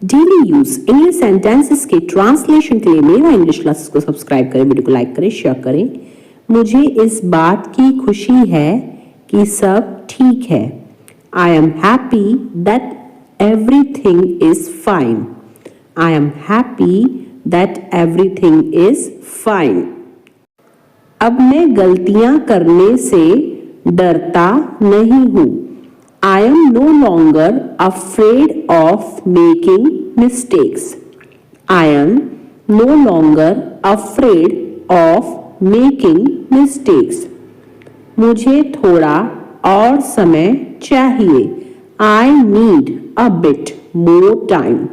Daily use English sentences के translation के लिए मेरा इंग्लिश क्लासेस को सब्सक्राइब करें, वीडियो को लाइक करें, शेयर करें। मुझे इस बात की खुशी है कि सब ठीक है। I am happy that everything is fine. I am happy that everything is fine. अब मैं गलतियां करने से डरता नहीं हूं। I am no longer afraid of making mistakes. I am no longer afraid of making mistakes. मुझे थोड़ा और समय चाहिए। I need a bit more time.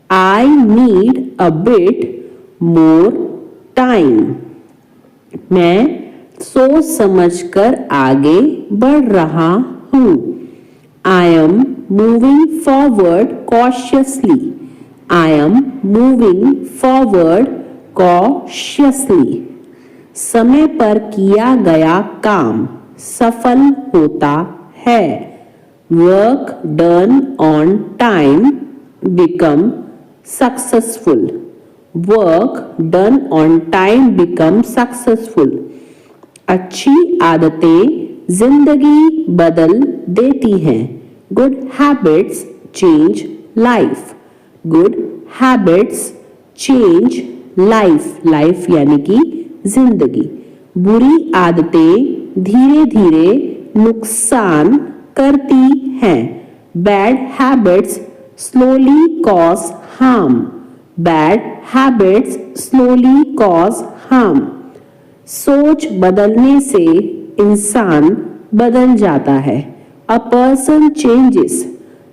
I need a bit more time. मैं सोच समझकर आगे बढ़ रहा हूँ। I am moving forward cautiously. I am moving forward cautiously. समय पर किया गया काम सफल होता है। Work done on time become successful. Work done on time become successful. अच्छी आदतें जिंदगी बदल देती हैं। Good habits change life. Good habits change life. Life यानी कि जिंदगी। बुरी आदतें धीरे धीरे नुकसान करती हैं। Bad habits slowly cause harm. Bad habits slowly cause harm. सोच बदलने से इंसान बदल जाता है। A person changes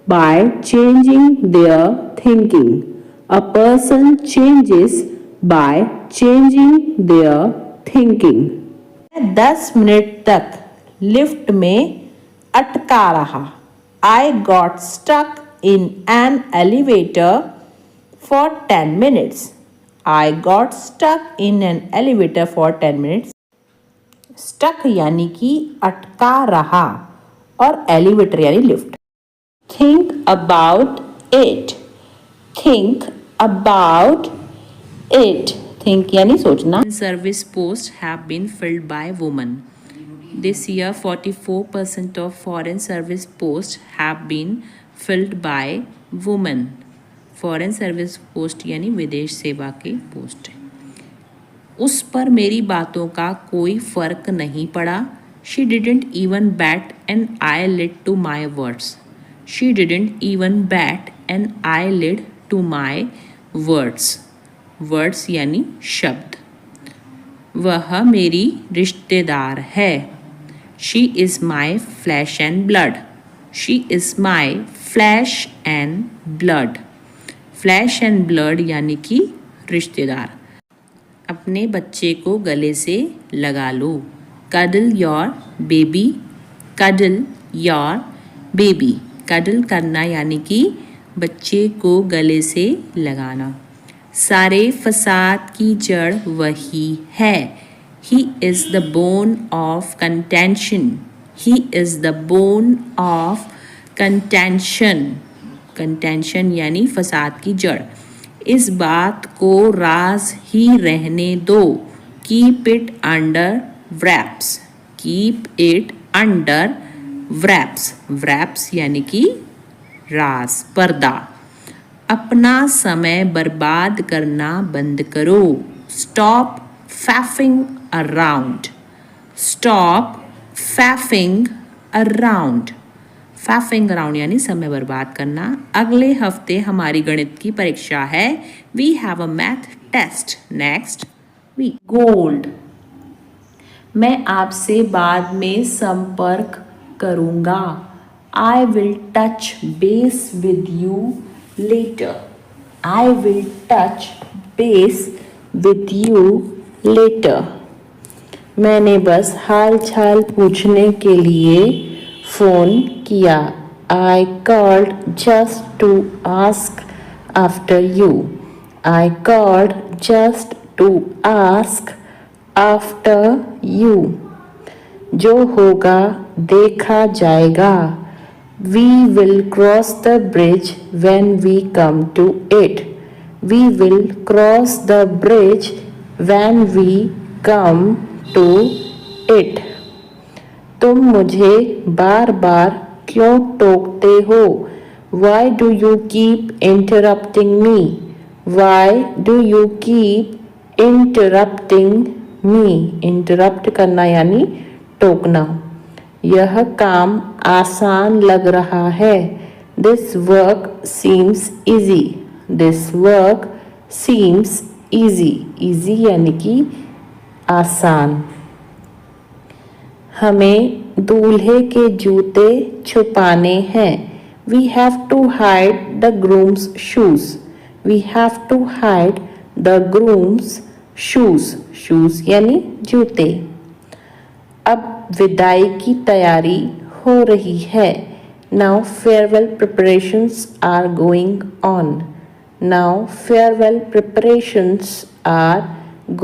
by changing their thinking. A person changes by changing their thinking. 10 minute तक लिफ्ट में अटका रहा। I got stuck in an elevator for 10 minutes. I got stuck in an elevator for 10 minutes. Stuck यानी कि अटका रहा और elevator यानी lift. Think about it. Think about it. Think यानी सोचना। Service post have been filled by women. This year 44% of foreign service post have been filled by women. Foreign service post यानी विदेश सेवा के पोस्ट। उस पर मेरी बातों का कोई फर्क नहीं पड़ा। She didn't even bat an eyelid to my words. She didn't even bat an eyelid to my words. Words यानी शब्द। वह मेरी रिश्तेदार है। She is my flesh and blood. She is my flesh and blood. Flesh and blood यानी कि रिश्तेदार। अपने बच्चे को गले से लगा लो। Cuddle your baby. Cuddle your baby. Cuddle करना यानी कि बच्चे को गले से लगाना। सारे फसाद की जड़ वही है। He is the bone of contention. He is the bone of contention. Contention यानी फसाद की जड़। इस बात को राज ही रहने दो। Keep it under wraps. Keep it under wraps. Wraps यानी कि राज, पर्दा। अपना समय बर्बाद करना बंद करो। Stop faffing around. Stop faffing around. फैफिंग around यानी समय बर्बाद करना। अगले हफ्ते हमारी गणित की परीक्षा है। We have a math test next week. Gold. मैं आपसे बाद में संपर्क करूंगा। I will touch base with you later. I will touch base with you later. मैंने बस हाल चाल पूछने के लिए फ़ोन किया। I called just to ask after you. I called just to ask after you. जो होगा देखा जाएगा। We will cross the bridge when we come to it. We will cross the bridge when we come to it. तुम मुझे बार बार क्यों टोकते हो? Why do you keep interrupting me? Why do you keep interrupting me? Interrupt करना यानी टोकना। यह काम आसान लग रहा है। This work seems easy. This work seems easy. Easy यानी कि आसान। हमें दूल्हे के जूते छुपाने हैं। We have to hide the groom's shoes. We have to hide the groom's shoes. Shoes यानी जूते। अब विदाई की तैयारी हो रही है। Now farewell preparations are going on. Now farewell preparations are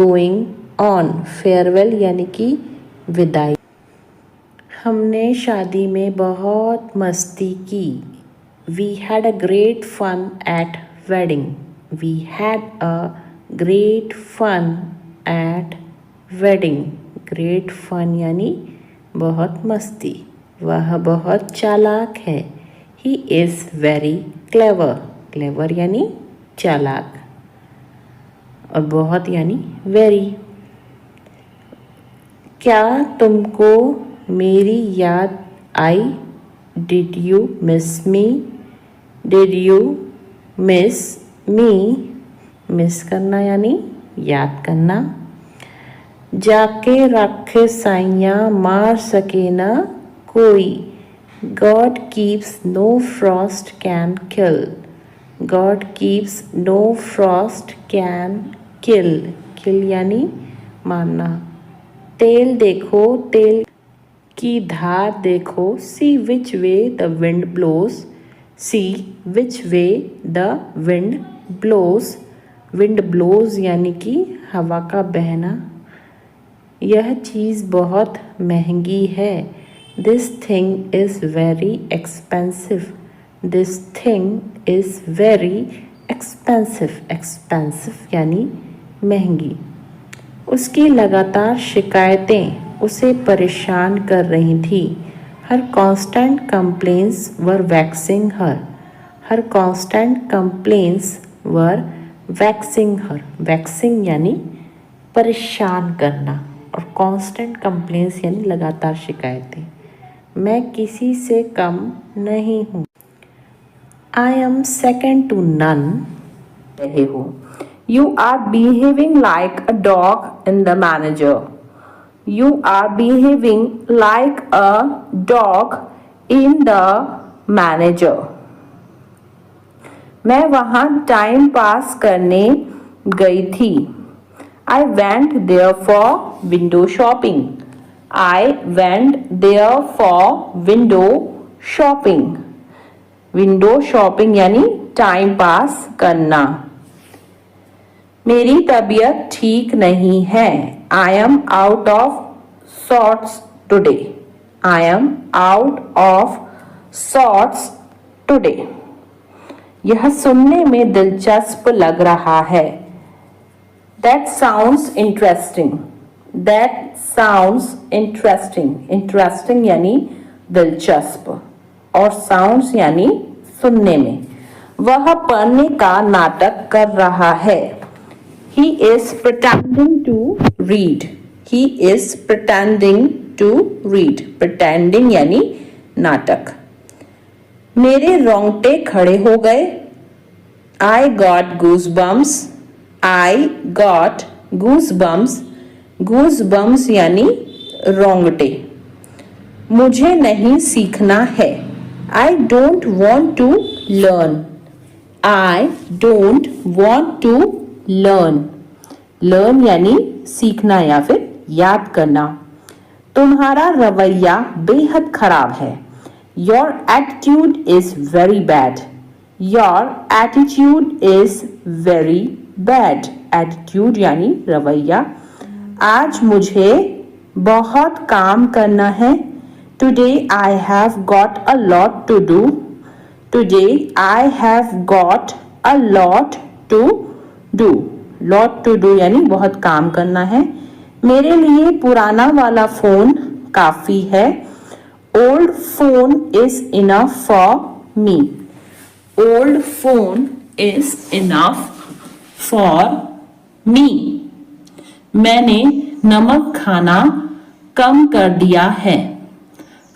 going on. Farewell यानी कि विदाई। हमने शादी में बहुत मस्ती की। We had a great fun at wedding. We had a great fun at wedding. Great fun यानी बहुत मस्ती। वह बहुत चालाक है। He is very clever. Clever यानी चालाक और बहुत यानी वेरी। क्या तुमको मेरी याद आई? Did you miss me? Did you miss me? Miss करना यानी याद करना। जाके रखे साइयाँ मार सके ना कोई। God keeps no frost can kill. God keeps no frost can kill. Kill यानी मारना। तेल देखो, तेल की धार देखो। See which way the wind blows. See which way the wind blows. Wind blows यानी कि हवा का बहना। यह चीज़ बहुत महंगी है। This thing is very expensive. This thing is very expensive. Expensive यानी महंगी। उसकी लगातार शिकायतें उसे परेशान कर रही थी। Her constant complaints were vexing her. Her constant complaints were vexing her. Vexing यानी परेशान करना और कांस्टेंट कंप्लेंट्स यानी लगातार शिकायतें। मैं किसी से कम नहीं हूँ। I am second to none. रहे हो। You are behaving like a dog in the manager. You are behaving like a dog in the manager. मैं वहाँ टाइम पास करने गई थी। I went there for window shopping. I went there for window shopping. Window shopping यानी time pass करना। मेरी तबीयत ठीक नहीं है। I am out of sorts today. I am out of sorts today. यह सुनने में दिलचस्प लग रहा है। That sounds interesting. That sounds interesting. Interesting यानी दिलचस्प और sounds यानी सुनने में। वह पढ़ने का नाटक कर रहा है। He is pretending to read. He is pretending to read. Pretending यानी नाटक। मेरे रोंगटे खड़े हो गए। I got goosebumps. I got goosebumps. Goosebumps यानी रोंगटे। मुझे नहीं सीखना है। I don't want to learn. I don't want to learn. Learn यानी सीखना या फिर याद करना। तुम्हारा रवैया बेहद खराब है। Your attitude is very bad. Your attitude is very bad. Attitude यानी रवैया। आज मुझे बहुत काम करना है। Today I have got a lot to do. Today I have got a lot to do. Lot to do यानी बहुत काम करना है. मेरे लिए पुराना वाला फोन काफी है. Old phone is enough for me. Old phone is enough for me. मैंने नमक खाना कम कर दिया है.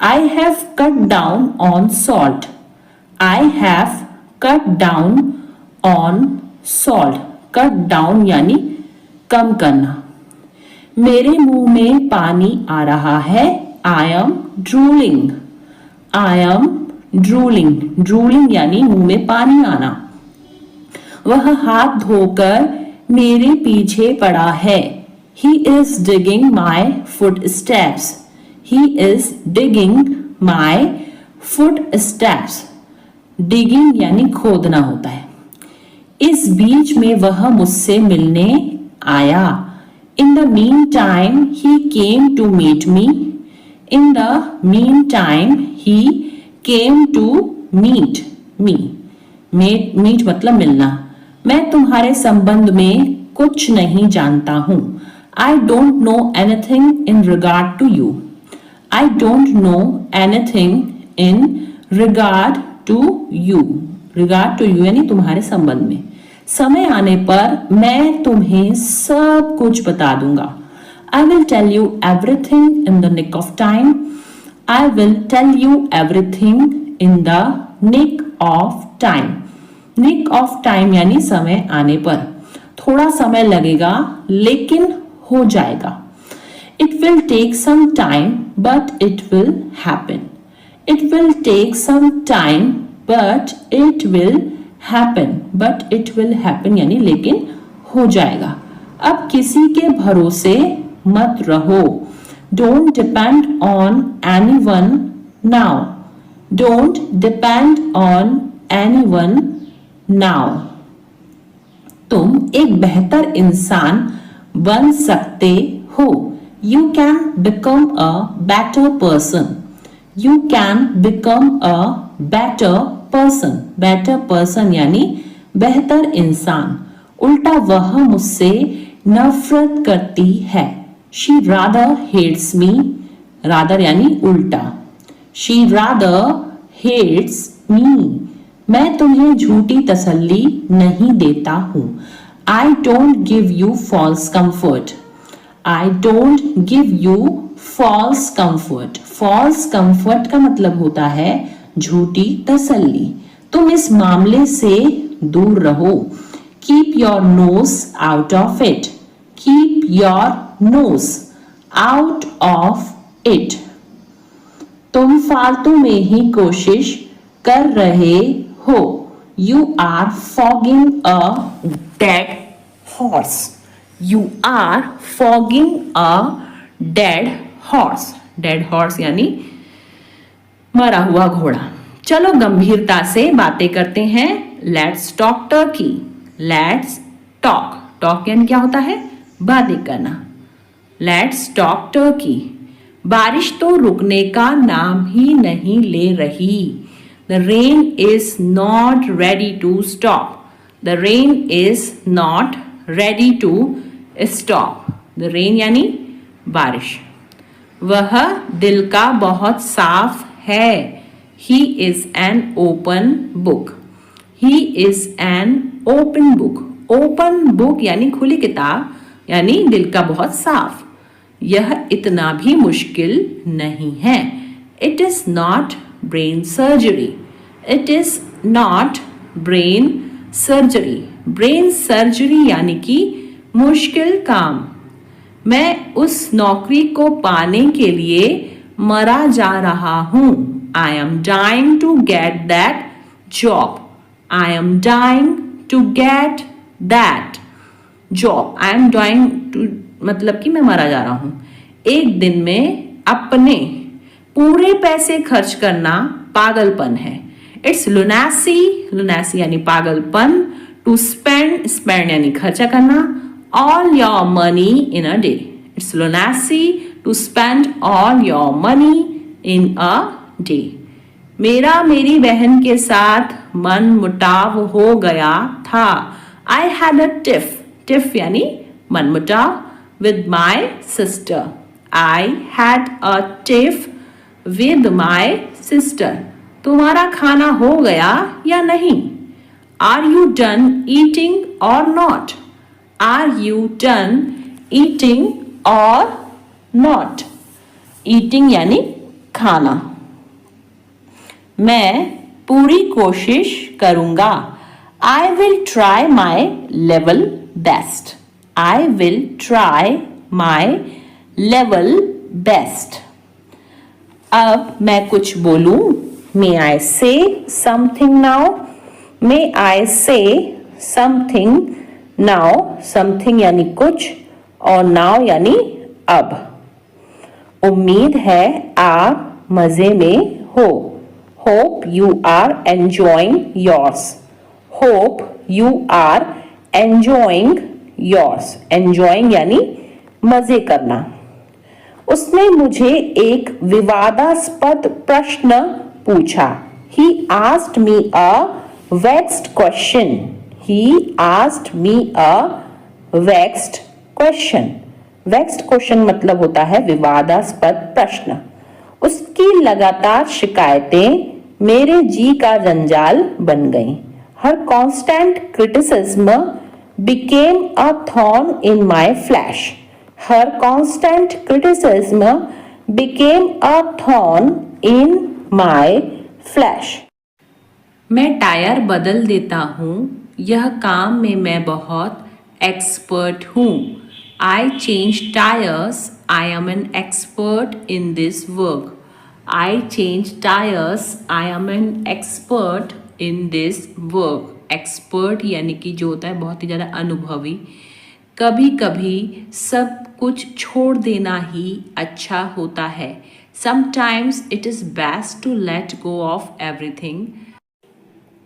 I have cut down on salt. I have cut down on salt. Cut down यानी कम करना. मेरे मुंह में पानी आ रहा है. I am drooling. I am drooling. Drooling यानी मुंह में पानी आना. वह हाथ धोकर मेरे पीछे पड़ा है. He is digging my footsteps. He is digging my footsteps. Digging यानी खोदना होता है. इस बीच में वह मुझसे मिलने आया. In the meantime, he came to meet me. In the meantime, he came to meet me. Meet मतलब मिलना. मैं तुम्हारे संबंध में कुछ नहीं जानता हूँ. I don't know anything in regard to you. I don't know anything in regard to you. Regard to you यानी तुम्हारे संबंध में. समय आने पर मैं तुम्हें सब कुछ बता दूंगा. I will tell you everything in the nick of time. I will tell you everything in the nick of time. Nick of time यानी समय आने पर. थोड़ा समय लगेगा लेकिन हो जाएगा. It will take some time, but it will happen. It will take some time, but it will happen. But it will happen यानी लेकिन हो जाएगा. अब किसी के भरोसे मत रहो. Don't depend on anyone now. Don't depend on anyone now. तुम एक बेहतर इंसान बन सकते हो. You can become a better person. You can become a better person. Better person यानी बेहतर इंसान. उल्टा वह मुझसे नफरत करती है. She rather hates me. Rather यानी उल्टा. She rather hates me. मैं तुम्हें झूठी तसल्ली नहीं देता हूँ. I don't give you false comfort. I don't give you false comfort. False comfort का मतलब होता है झूठी तसल्ली. तुम इस मामले से दूर रहो. Keep your nose out of it. Keep your nose out of it. तुम फालतू में ही कोशिश कर रहे हो. You are fogging a dead horse. You are fogging a dead horse. Dead horse यानी मरा हुआ घोड़ा. चलो गंभीरता से बातें करते हैं. Let's talk turkey. Let's talk. Talk यानी क्या होता है? बातें करना. Let's talk turkey. बारिश तो रुकने का नाम ही नहीं ले रही. The rain is not ready to stop. The rain is not ready to stop. The rain यानी बारिश. वह दिल का बहुत साफ है. He is an open book. He is an open book. Open book यानी खुली किताब यानी दिल का बहुत साफ. यह इतना भी मुश्किल नहीं है. It is not brain surgery. It is not brain surgery. Brain surgery यानी कि मुश्किल काम. मैं उस नौकरी को पाने के लिए मरा जा रहा हूँ. I am dying to get that job. I am dying to get that job. I am dying to मतलब कि मैं मरा जा रहा हूँ. एक दिन में अपने पूरे पैसे खर्च करना पागलपन है. It's lunacy. Lunacy यानी पागलपन. To spend. Spend यानी खर्चा करना. All your money in a day. It's lunacy to spend all your money in a day. मेरा मेरी बहन के साथ मन मुटाव हो गया था. I had a tiff यानी मन मुटाव with my sister. I had a tiff with my sister. तुम्हारा खाना हो गया या नहीं? Are you done eating or not? Are you done eating or not? Eating यानी खाना. मैं पूरी कोशिश करूंगा. I will try my level best. I will try my level best. अब मैं कुछ बोलूं. May I say something now? May I say something now? Something यानी कुछ और now यानी अब. उम्मीद है आप मजे में हो. Hope you are enjoying yours. Hope you are enjoying yours. Enjoying यानी मजे करना. उसने मुझे एक विवादास्पद प्रश्न पूछा. He asked me a vexed question. He asked me a vexed question. Vexed question मतलब होता है विवादास्पद प्रश्न. उसकी लगातार शिकायतें मेरे जी का जंजाल बन गईं. Her constant criticism became a thorn in my flesh. Her constant criticism became a thorn in my flesh. मैं टायर बदल देता हूँ. यह काम में मैं बहुत एक्सपर्ट हूँ. I change tires. I am an expert in this work. I change tires. I am an expert in this work. Expert यानी कि जो होता है बहुत ही ज़्यादा अनुभवी. कभी कभी सब कुछ छोड़ देना ही अच्छा होता है. Sometimes it is best to let go of everything.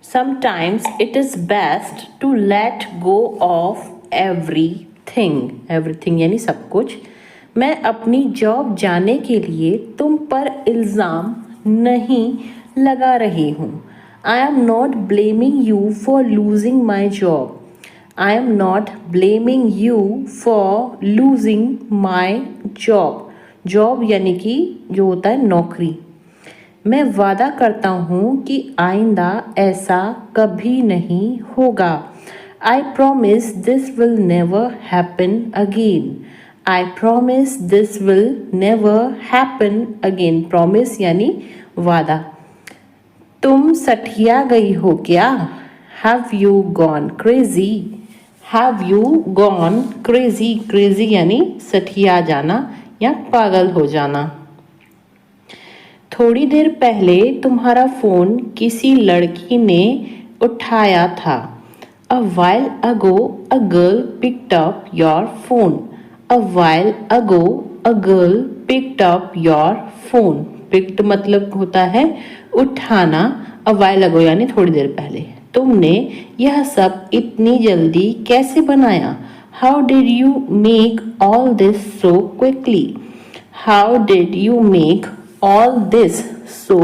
Sometimes it is best to let go of everything. Everything यानी सब कुछ. मैं अपनी जॉब जाने के लिए तुम पर इल्ज़ाम नहीं लगा रही हूँ. I am not blaming you for losing my job. I am not blaming you for losing my job. Job यानी कि जो होता है नौकरी. मैं वादा करता हूँ कि आइंदा ऐसा कभी नहीं होगा. I promise this will never happen again. I promise this will never happen again. Promise यानी वादा. तुम सठिया गई हो क्या? Have you gone crazy? Have you gone crazy? Crazy यानी सठिया जाना या पागल हो जाना. थोड़ी देर पहले तुम्हारा फोन किसी लड़की ने उठाया था. A while ago a girl picked up your phone. A while ago a girl picked up your phone. Picked मतलब होता है उठाना. A while ago यानी थोड़ी देर पहले. तुमने यह सब इतनी जल्दी कैसे बनाया? How did you make all this so quickly? How did you make all this so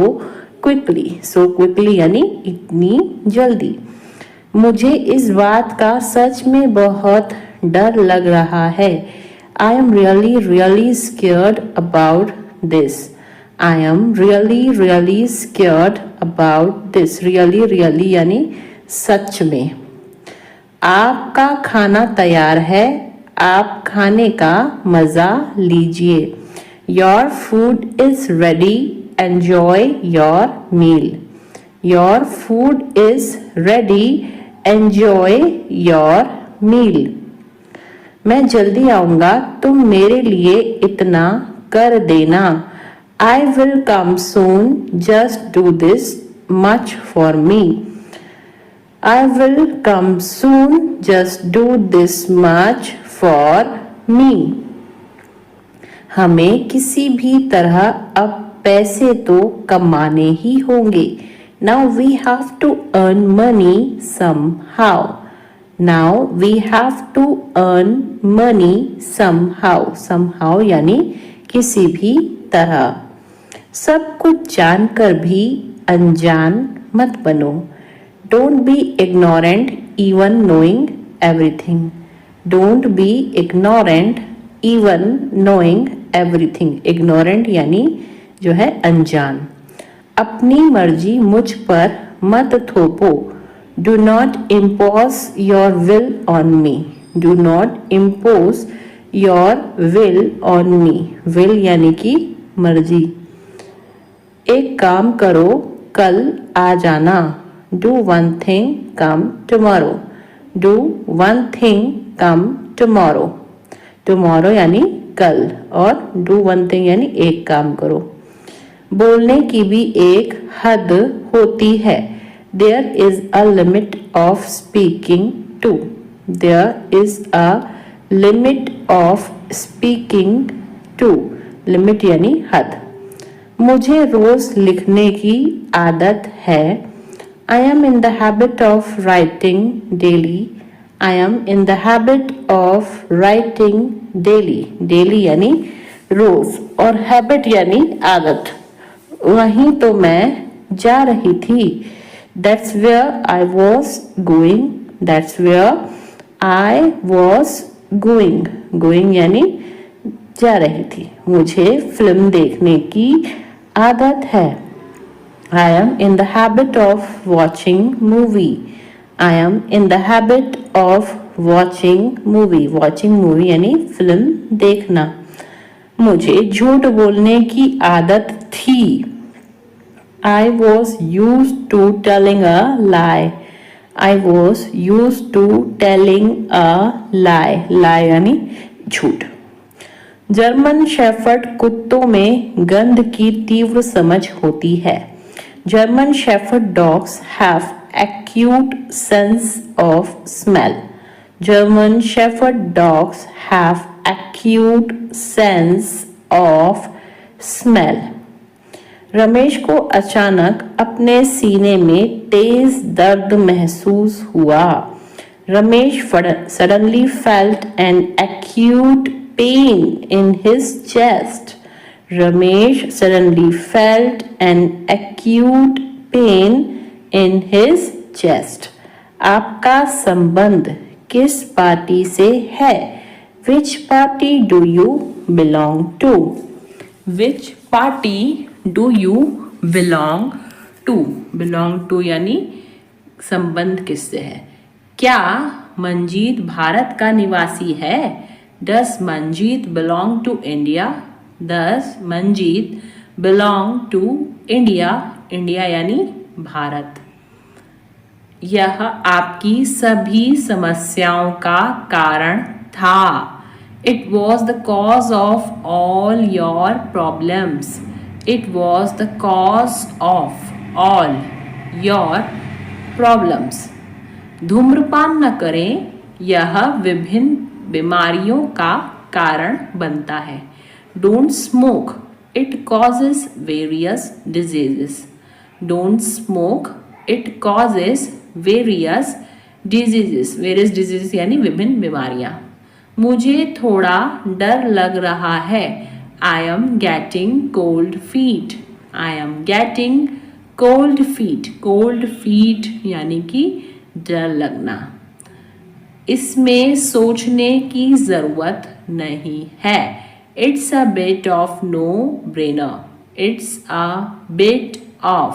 quickly? So quickly यानी इतनी जल्दी. मुझे इस बात का सच में बहुत डर लग रहा है. I am really scared about this. I am really scared about this. Really यानी सच में. आपका खाना तैयार है. आप खाने का मज़ा लीजिए. Your food is ready. Enjoy your meal. Your food is ready. Enjoy your meal. मैं जल्दी आऊँगा. तुम मेरे लिए इतना कर देना. I will come soon. Just do this much for me. I will come soon. Just do this much for me. हमें किसी भी तरह अब पैसे तो कमाने ही होंगे. Now we have to earn money somehow. Now we have to earn money somehow. Somehow यानी किसी भी तरह. सब कुछ जानकर भी अनजान मत बनो। Don't be ignorant even knowing everything. Don't be ignorant even knowing everything. Ignorant यानी जो है अनजान। अपनी मर्जी मुझ पर मत थोपो। Do not impose your will on me. Do not impose your will on me. Will यानी कि मर्जी। एक काम करो, कल आ जाना। Do one thing, come tomorrow. Do one thing, come tomorrow. Tomorrow यानी कल और डू वन थिंग यानी एक काम करो। बोलने की भी एक हद होती है। There is a limit of speaking too. There is a limit of speaking too. Limit यानी हद। मुझे रोज लिखने की आदत है। I am in the habit of writing daily. I am in the habit of writing daily. Daily यानी रोज और habit यानी आदत। वहीं तो मैं जा रही थी। That's where I was going. That's where I was going. Going यानी जा रही थी। मुझे फिल्म देखने की आदत है। I am in the habit of watching movie. I am in the habit of watching movie. Watching movie यानी फिल्म देखना। मुझे झूठ बोलने की आदत थी। I was used to telling a lie. I was used to telling a lie. Lie यानी झूठ। जर्मन शेफर्ड कुत्तों में गंध की तीव्र समझ होती है। German Shepherd dogs have acute sense of smell. German Shepherd dogs have acute sense of smell. Ramesh को अचानक अपने सीने में तेज दर्द महसूस हुआ। Ramesh suddenly felt an acute pain in his chest. Ramesh suddenly felt an acute pain in his chest. आपका संबंध किस पार्टी से है? Which party do you belong to? Which party do you belong to? Belong to यानी संबंध किससे है? क्या मंजीत भारत का निवासी है? Does Manjeet belong to India? Does Manjeet belong to India? India यानी भारत। यह आपकी सभी समस्याओं का कारण था। It was the cause of all your problems. It was the cause of all your problems. धूम्रपान न करें, यह विभिन्न बीमारियों का कारण बनता है। Don't smoke. It causes various diseases. Don't smoke. It causes various diseases. Various diseases यानी विभिन्न बीमारियां। मुझे थोड़ा डर लग रहा है। I am getting cold feet. I am getting cold feet. Cold feet यानी कि डर लगना। इसमें सोचने की जरूरत नहीं है। It's a bit of no-brainer. It's a bit of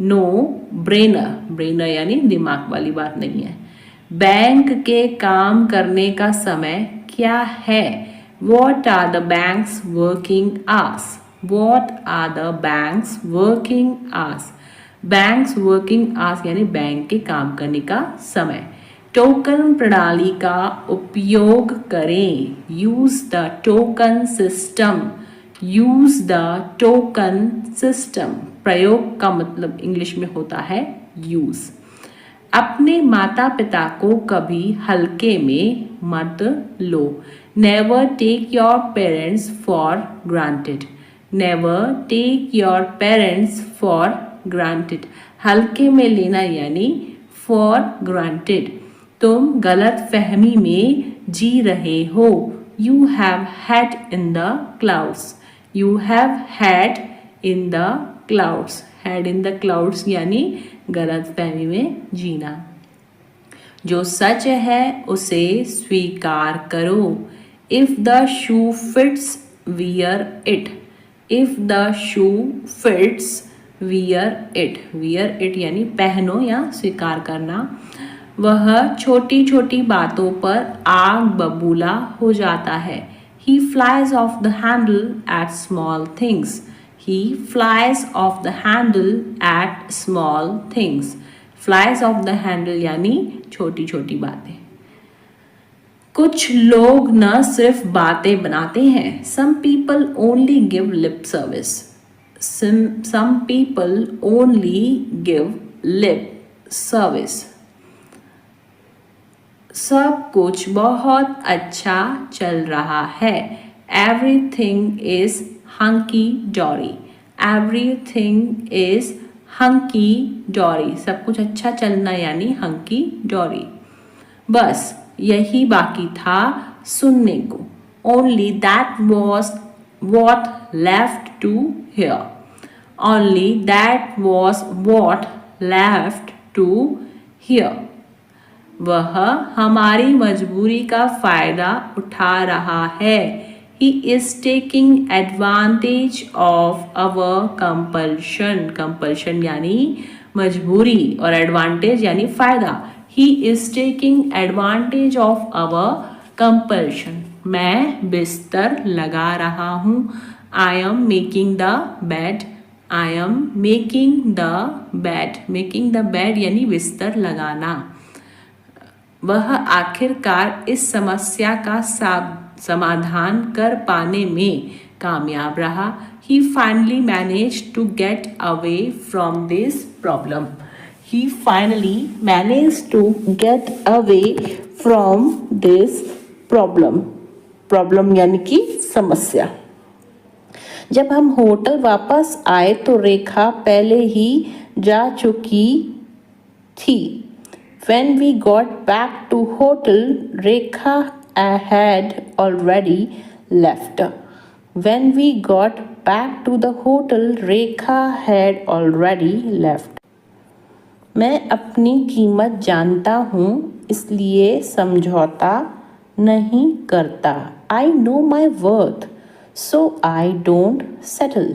no-brainer. Brainer यानी दिमाग वाली बात नहीं है। बैंक के काम करने का समय क्या है? What are the bank's working hours? What are the bank's working hours? Bank's working hours यानी बैंक के काम करने का समय। टोकन प्रणाली का उपयोग करें। Use the token system. Use the token system. प्रयोग का मतलब इंग्लिश में होता है यूज। अपने माता पिता को कभी हल्के में मत लो। Never take your parents for granted. Never take your parents for granted. हल्के में लेना यानी फॉर ग्रांटेड। तुम गलत फहमी में जी रहे हो। You have had in the clouds. You have had in the clouds, head in the clouds यानी गलतफहमी में जीना। जो सच है उसे स्वीकार करो। If the shoe fits wear it, if the shoe fits wear it यानी पहनो या स्वीकार करना। वह छोटी छोटी बातों पर आग बबूला हो जाता है। He flies off the handle at small things. He flies off the handle at small things. Flies off the handle यानी छोटी छोटी बातें। कुछ लोग न सिर्फ बातें बनाते हैं। Some people only give lip service. Some people only give lip service. सब कुछ बहुत अच्छा चल रहा है। Everything is hunky dory. Everything is hunky dory. सब कुछ अच्छा चलना यानी hunky dory। बस यही बाकी था सुनने को। Only that was what left to hear. Only that was what left to hear. वह हमारी मजबूरी का फायदा उठा रहा है। He is taking advantage of our compulsion. Compulsion यानी मजबूरी और advantage यानी फायदा। He is taking advantage of our compulsion. मैं बिस्तर लगा रहा हूँ। I am making the bed. I am making the bed. Making the bed यानी बिस्तर लगाना। वह आखिरकार इस समस्या का समाधान कर पाने में कामयाब रहा। He finally managed to get away from this problem. He finally managed to get away from this problem. Problem यानी कि समस्या। जब हम होटल वापस आए तो रेखा पहले ही जा चुकी थी। When we got back to hotel, Rekha had already left. When we got back to the hotel, Rekha had already left. मैं अपनी कीमत जानता हूँ इसलिए समझौता नहीं करता। I know my worth, so I don't settle.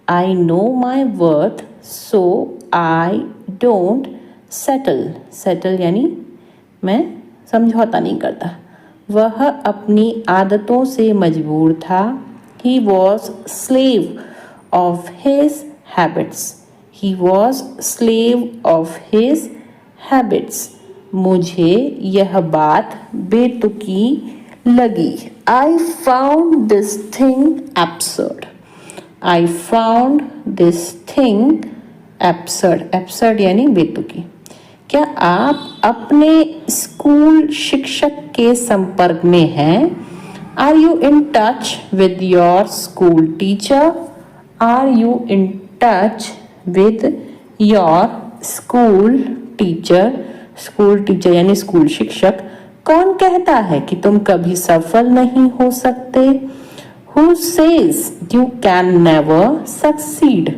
I know my worth, so I don't settle यानी मैं समझौता नहीं करता। वह अपनी आदतों से मजबूर था। He was slave of his habits. He was slave of his habits. मुझे यह बात बेतुकी लगी। I found this thing absurd. I found this thing absurd. Absurd यानी बेतुकी। क्या आप अपने स्कूल शिक्षक के संपर्क में हैं? Are you in touch with your school teacher? Are you in touch with your school teacher? School teacher यानी स्कूल शिक्षक। कौन कहता है कि तुम कभी सफल नहीं हो सकते? Who says you can never succeed?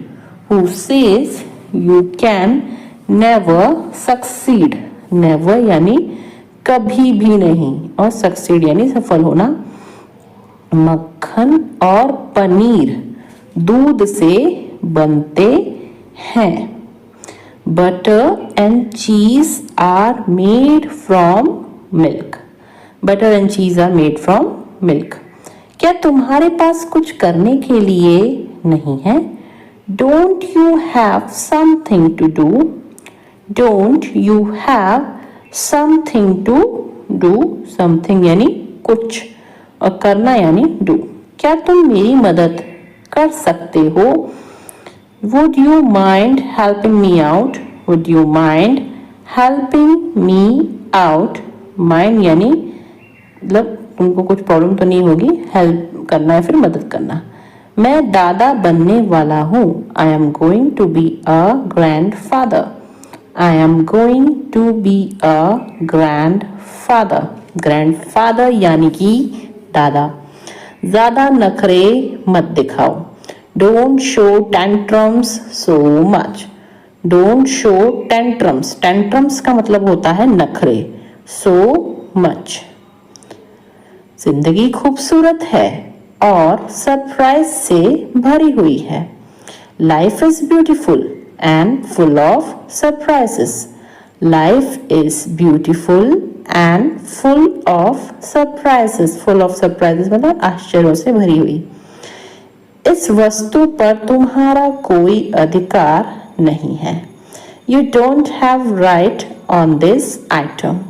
Who says you can never succeed? never यानी कभी भी नहीं और succeed यानी सफल होना। मक्खन और पनीर दूध से बनते हैं। Butter and cheese are made from milk. Butter and cheese are made from milk. क्या तुम्हारे पास कुछ करने के लिए नहीं है? Don't you have something to do? Don't you have something to do? Something यानी कुछ और करना यानी do. क्या तुम मेरी मदद कर सकते हो? Would you mind helping me out? Would you mind helping me out? Mind यानी मतलब तुमको कुछ प्रॉब्लम तो नहीं होगी, हेल्प करना है फिर मदद करना। मैं दादा बनने वाला हूँ। I am going to be a grandfather. I am going to be a grandfather. Grandfather यानी कि दादा। ज़्यादा नखरे मत दिखाओ। Don't show tantrums so much. Don't show tantrums, tantrums का मतलब होता है नखरे। So much. जिंदगी खूबसूरत है और सरप्राइज से भरी हुई है। Life is beautiful and full of surprises. Life is beautiful and full of surprises. Full of surprises मतलब आश्चर्यों से भरी हुई। इस वस्तु पर तुम्हारा कोई अधिकार नहीं है। You don't have right on this item.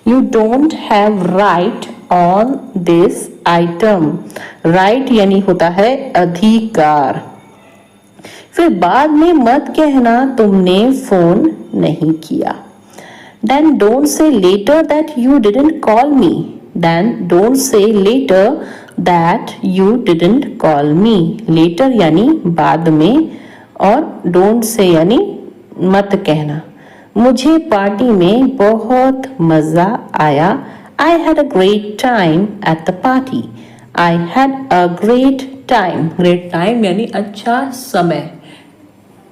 You don't have right on this item. Right यानी होता है अधिकार। फिर बाद में मत कहना तुमने फोन नहीं किया। Then don't say later that you didn't call me. Then don't say later that you didn't call me. Later यानी बाद में और don't say यानी मत कहना। मुझे पार्टी में बहुत मजा आया। I had a great time at the party. I had a great time. Great time यानी अच्छा समय।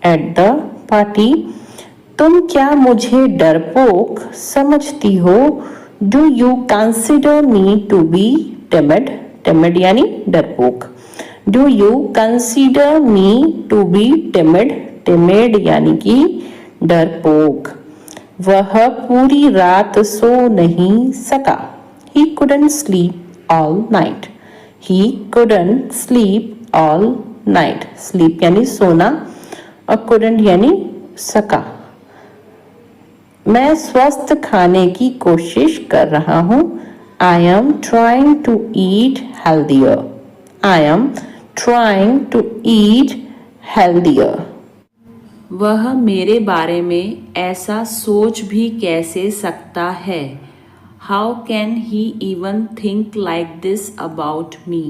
At the party. तुम क्या मुझे डरपोक समझती हो? Do you consider me to be timid? Timid यानी डरपोक। Do you consider me to be timid? Timid यानी कि डरपोक। वह पूरी रात सो नहीं सका। He couldn't sleep all night. He couldn't sleep all night. Sleep यानी सोना और couldn't यानी सका। मैं स्वस्थ खाने की कोशिश कर रहा हूँ। I am trying to eat healthier. I am trying to eat healthier. वह मेरे बारे में ऐसा सोच भी कैसे सकता है? How can he even think like this about me?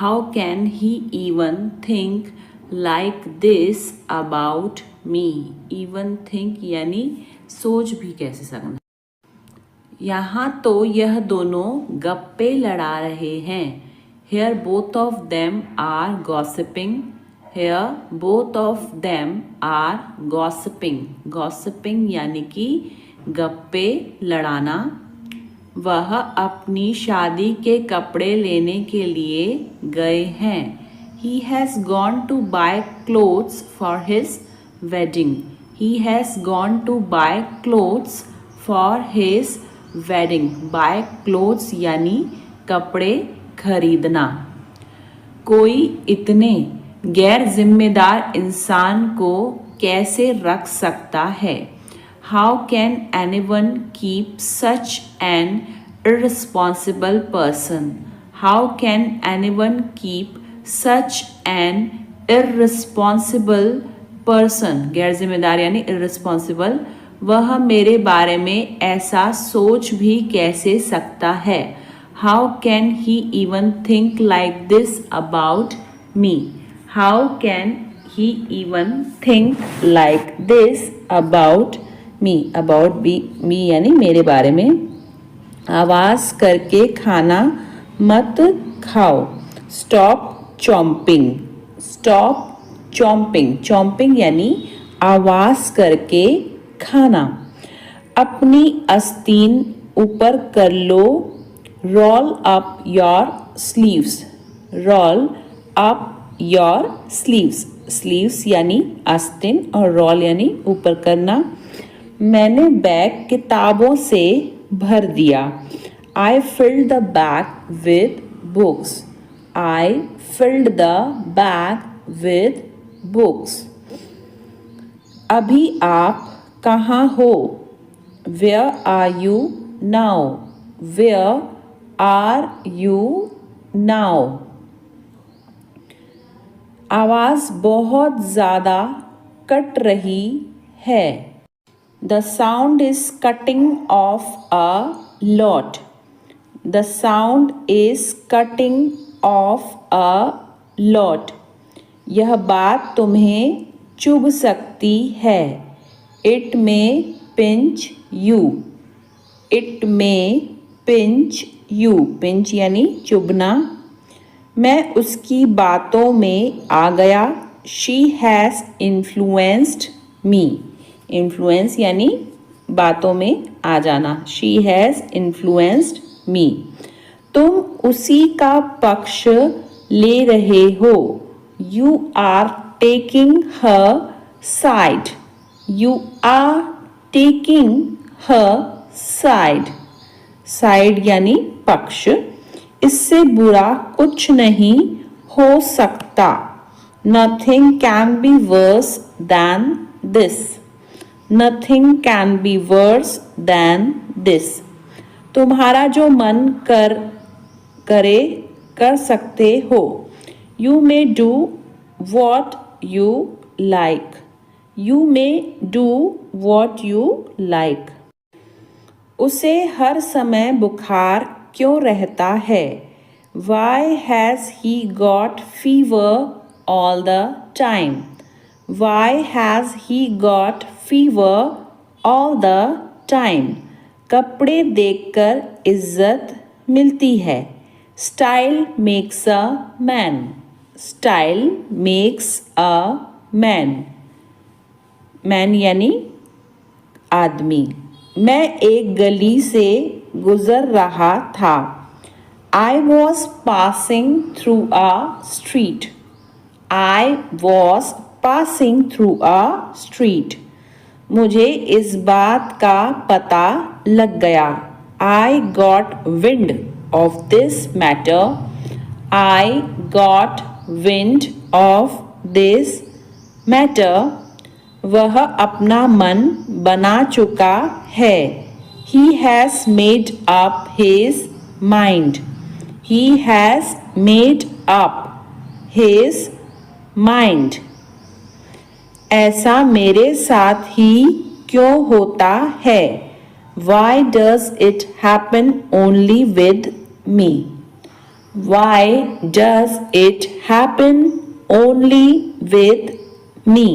How can he even think like this about me? Even think यानी सोच भी कैसे सकना। यहाँ तो यह दोनों गप्पे लड़ा रहे हैं। Here both of them are gossiping. Here both of them are gossiping. Gossiping यानी कि गप्पे लड़ाना। वह अपनी शादी के कपड़े लेने के लिए गए हैं। He has gone to buy clothes for his wedding. He has gone to buy clothes for his wedding. Buy clothes यानी कपड़े खरीदना। कोई इतने गैर जिम्मेदार इंसान को कैसे रख सकता है? How can anyone keep such an irresponsible person? How can anyone keep such an irresponsible person? गैर जिम्मेदार यानी irresponsible। वह मेरे बारे में ऐसा सोच भी कैसे सकता है? How can he even think like this about me? How can he even think like this about me? About me यानी मेरे बारे में। आवाज करके खाना मत खाओ। Stop chomping. Stop chomping. Chomping यानी आवाज करके खाना। अपनी आस्तीन ऊपर कर लो। Roll up your sleeves. Roll up your sleeves. Sleeves यानी आस्तीन और roll यानी ऊपर करना। मैंने बैग किताबों से भर दिया। I filled the bag with books. I filled the bag with books. अभी आप कहाँ हो? Where are you now? Where are you now? आवाज बहुत ज़्यादा कट रही है। The sound is cutting off a lot. The sound is cutting off a lot. यह बात तुम्हें चुभ सकती है। It may pinch you. It may pinch you. Pinch यानी चुभना। मैं उसकी बातों में आ गया। She has influenced me. Influence यानी बातों में आ जाना। She has influenced me. तुम उसी का पक्ष ले रहे हो। You are taking her side. You are taking her side. Side यानी पक्ष। इससे बुरा कुछ नहीं हो सकता। Nothing can be worse than this. Nothing can be worse than this. तुम्हारा जो मन करे कर सकते हो। You may do what you like. You may do what you like. उसे हर समय बुखार क्यों रहता है? Why has he got fever all the time? Why has he got fever all the time? कपड़े देखकर इज्जत मिलती है। Style makes a man. Style makes a man. Man यानी आदमी। मैं एक गली से गुजर रहा था। I was passing through a street. I was passing through a street. मुझे इस बात का पता लग गया। I got wind of this matter. I got wind of this matter. वह अपना मन बना चुका है। He has made up his mind. He has made up his mind. ऐसा मेरे साथ ही क्यों होता है? Why does it happen only with me? Why does it happen only with me?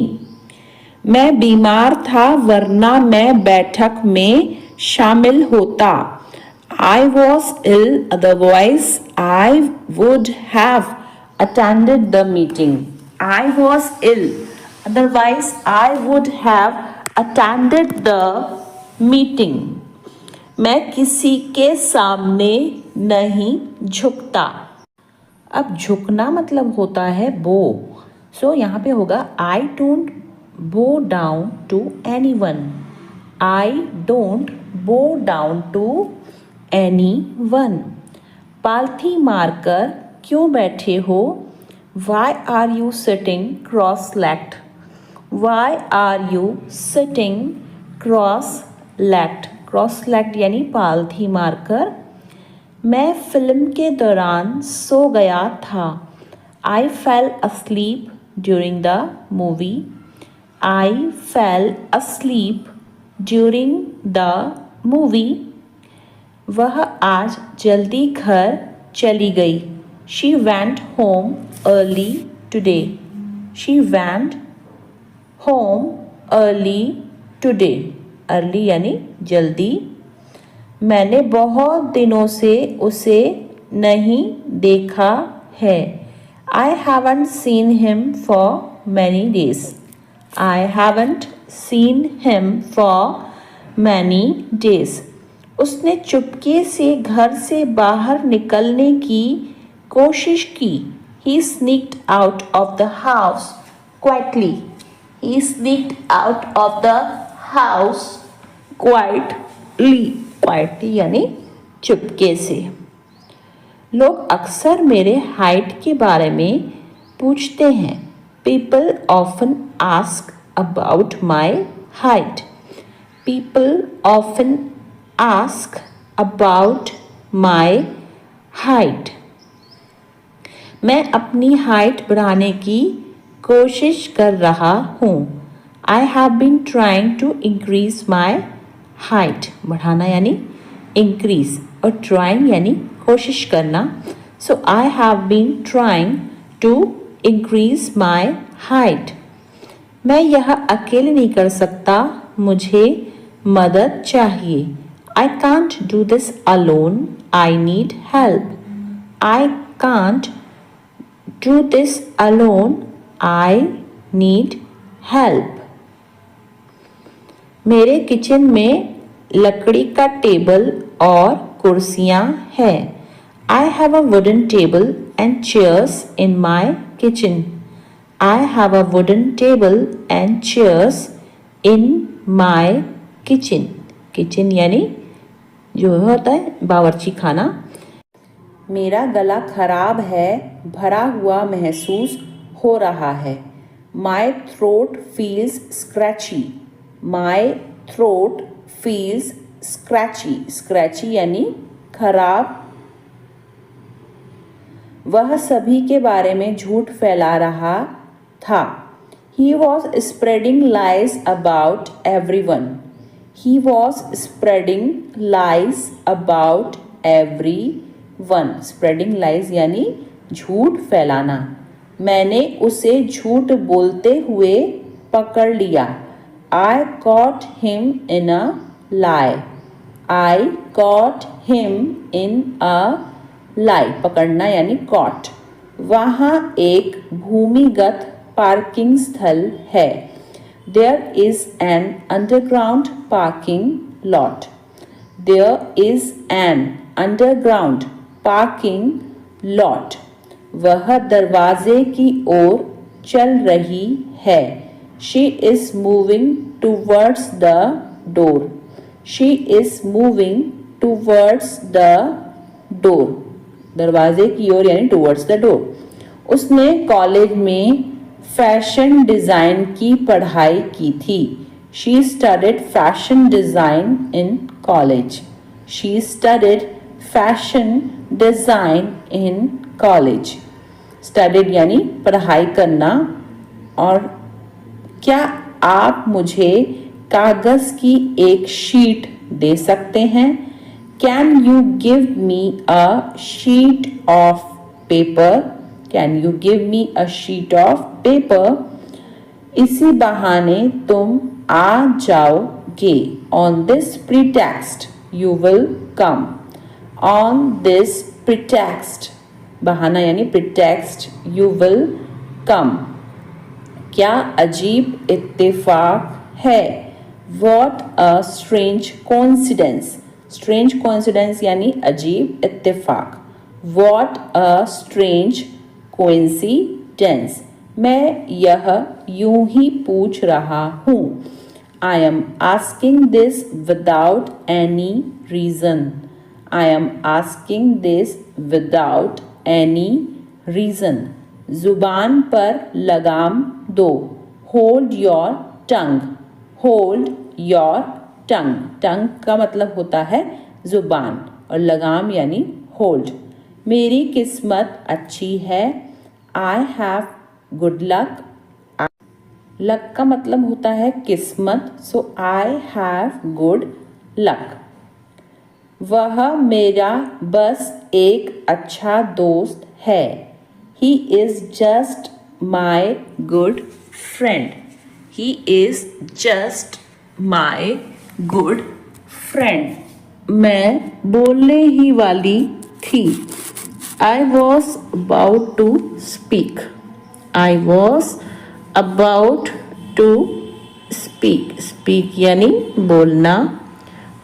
मैं बीमार था वरना मैं बैठक में शामिल होता। I was ill, otherwise I would have attended the meeting. I was ill, otherwise I would have attended the meeting. मैं किसी के सामने नहीं झुकता। अब झुकना मतलब होता है बो। सो यहाँ पे होगा I don't bow down to anyone. I don't bow down to anyone. पालथी मारकर क्यों बैठे हो? Why are you sitting cross-legged? Why are you sitting cross-legged? Cross-legged यानी पालथी मारकर। मैं फिल्म के दौरान सो गया था। I fell asleep during the movie. I fell asleep during the movie. वह आज जल्दी घर चली गई। She went home early today. She went home early today. Early यानी जल्दी। मैंने बहुत दिनों से उसे नहीं देखा है। I haven't seen him for many days. I haven't seen him for many days. उसने चुपके से घर से बाहर निकलने की कोशिश की। He sneaked out of the house quietly. He sneaked out of the house quietly. Quietly यानी चुपके से। लोग अक्सर मेरे हाइट के बारे में पूछते हैं। People often ask about my height. People often ask about my height. मैं अपनी हाइट बढ़ाने की कोशिश कर रहा हूँ। I have been trying to increase my height. बढ़ाना यानी increase और trying यानी कोशिश करना। So I have been trying to increase my height. मैं यह अकेले नहीं कर सकता, मुझे मदद चाहिए। I can't do this alone. I need help. I can't Do this alone. I need help. मेरे किचन में लकड़ी का टेबल और कुर्सियाँ हैं. I have a wooden table and chairs in my kitchen. I have a wooden table and chairs in my kitchen. Kitchen यानी जो होता है बावर्ची खाना. मेरा गला खराब है, भरा हुआ महसूस हो रहा है. My throat feels scratchy. My throat feels scratchy. Scratchy यानी खराब. वह सभी के बारे में झूठ फैला रहा था. He was spreading lies about everyone. He was spreading lies about everyone. Spreading lies यानी झूठ फैलाना. मैंने उसे झूठ बोलते हुए पकड़ लिया. I caught him in a lie. I caught him in a lie. पकड़ना यानी caught. वहाँ एक भूमिगत पार्किंग स्थल है. There is an underground parking lot. There is an underground parking lot. वह दरवाजे की ओर चल रही है. She is moving towards the door. She is moving towards the door. दरवाजे की ओर यानी towards the door. उसने कॉलेज में फैशन डिज़ाइन की पढ़ाई की थी. She studied fashion design in college. She studied fashion design in college. Studied यानी पढ़ाई करना. और क्या आप मुझे कागज़ की एक शीट दे सकते हैं? Can you give me a sheet of paper? Can you give me a sheet of paper? इसी बहाने तुम आ जाओगे. On this pretext you will come. On this pretext बहाना यानी pretext you will come. क्या अजीब इत्तेफाक है. What a strange coincidence. Strange coincidence यानी अजीब इत्तेफाक. What a strange coincidence. मैं यह यूं ही पूछ रहा हूँ. I am asking this without any reason. I am asking this without any reason. जुबान पर लगाम दो. Hold your tongue. Hold your tongue. Tongue का मतलब होता है जुबान और लगाम यानी hold. मेरी किस्मत अच्छी है. I have good luck. Luck का मतलब होता है किस्मत. So I have good luck. वह मेरा बस एक अच्छा दोस्त है. He is just my good friend. He is just my good friend. मैं बोलने ही वाली थी. I was about to speak. I was about to speak. Speak यानी बोलना.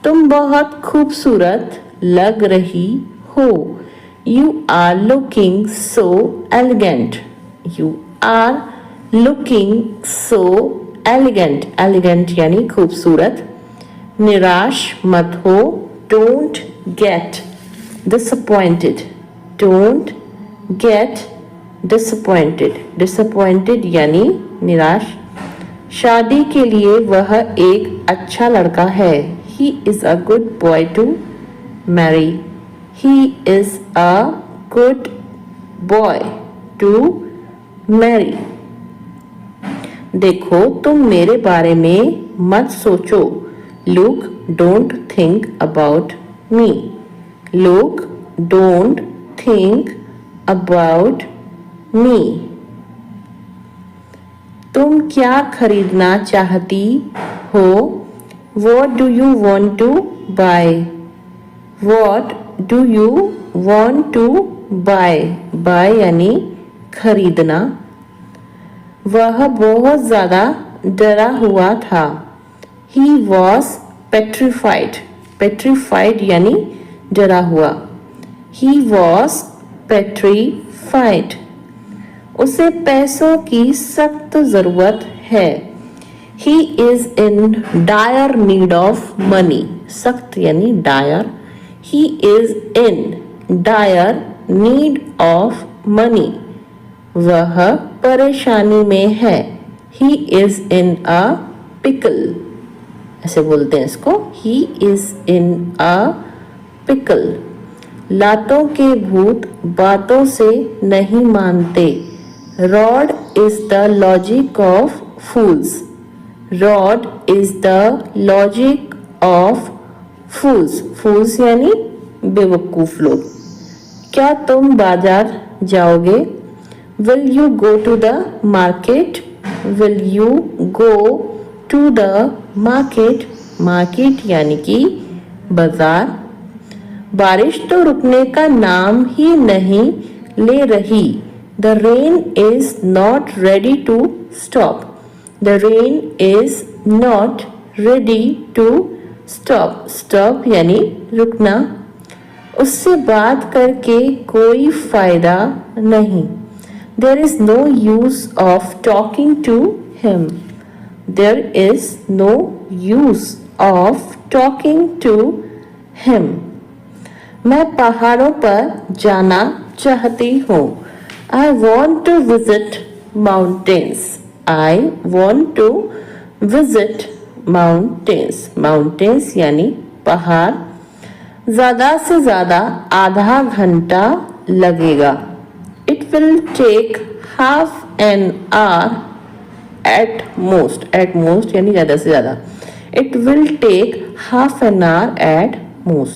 तुम बहुत खूबसूरत लग रही हो. You are looking so elegant. You are looking so elegant. Elegant यानी खूबसूरत. निराश मत हो. Don't get disappointed. Don't get disappointed. Disappointed यानी निराश. शादी के लिए वह एक अच्छा लड़का है. He is a good boy to marry. He is a good boy to marry. देखो तुम मेरे बारे में मत सोचो. Look, don't think about me. Look, don't think about me. तुम क्या खरीदना चाहती हो? What do you want to buy? What do you want to buy? Buy यानी खरीदना। वह बहुत ज्यादा डरा हुआ था। He was petrified. Petrified यानी डरा हुआ। He was petrified. उसे पैसों की सख्त जरूरत है। He is in dire need of money. सख्त यानी dire. He is in dire need of money. वह परेशानी में है। He is in a pickle. ऐसे बोलते हैं इसको। He is in a pickle. लातों के भूत बातों से नहीं मानते। Rod is the logic of fools. Rod is the logic of fools. Fools यानी बेवकूफ लोग। क्या तुम बाजार जाओगे? Will you go to the market? Will you go to the market? Market यानी कि बाजार। बारिश तो रुकने का नाम ही नहीं ले रही। The rain is not ready to stop. The rain is not ready to stop. Stop यानी रुकना। उससे बात करके कोई फायदा नहीं। There is no use of talking to him. There is no use of talking to him. मैं पहाड़ों पर जाना चाहती हूँ। I want to visit mountains. I want to visit mountains. Mountains यानी पहाड़। ज़्यादा से ज़्यादा आधा घंटा लगेगा। It will take half an hour at most. At most यानी ज़्यादा से ज़्यादा। It will take half an hour at most.